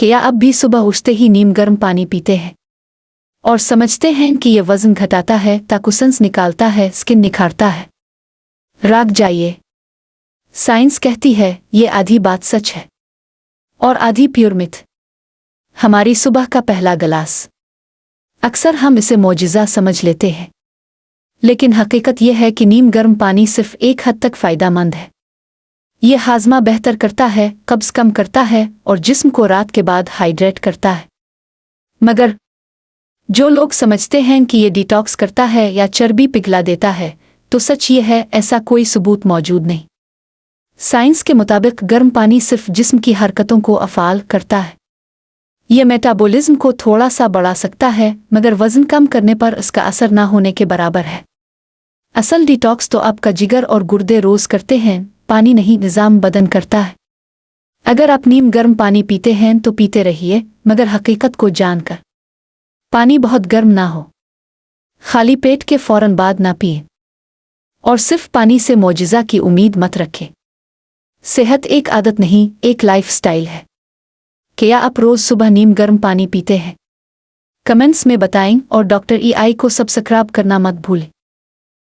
क्या आप भी सुबह उठते ही नीम गर्म पानी पीते हैं और समझते हैं कि यह वजन घटाता है, ताकुसंस निकालता है, स्किन निखारता है? राग जाइए। साइंस कहती है ये आधी बात सच है और आधी प्योर मिथ। हमारी सुबह का पहला गिलास, अक्सर हम इसे मौजिज़ा समझ लेते हैं, लेकिन हकीकत यह है कि नीम गर्म पानी सिर्फ एक हद तक फ़ायदेमंद है। यह हाजमा बेहतर करता है, कब्ज़ कम करता है और जिस्म को रात के बाद हाइड्रेट करता है। मगर जो लोग समझते हैं कि ये डिटॉक्स करता है या चर्बी पिघला देता है, तो सच ये है ऐसा कोई सबूत मौजूद नहीं। साइंस के मुताबिक गर्म पानी सिर्फ जिस्म की हरकतों को अफ़ाल करता है। यह मेटाबॉलिज्म को थोड़ा सा बढ़ा सकता है, मगर वज़न कम करने पर इसका असर ना होने के बराबर है। असल डिटॉक्स तो आपका जिगर और गुर्दे रोज़ करते हैं, पानी नहीं, निज़ाम बदन करता है। अगर आप नीम गर्म पानी पीते हैं तो पीते रहिए, मगर हकीकत को जानकर। पानी बहुत गर्म ना हो, खाली पेट के फ़ौरन बाद ना पिए और सिर्फ पानी से मौजिज़ा की उम्मीद मत रखें। सेहत एक आदत नहीं, एक लाइफ़स्टाइल है। क्या आप रोज़ सुबह नीम गर्म पानी पीते हैं? कमेंट्स में बताएं और डॉक्टर EI को सब्सक्राइब करना मत भूलें।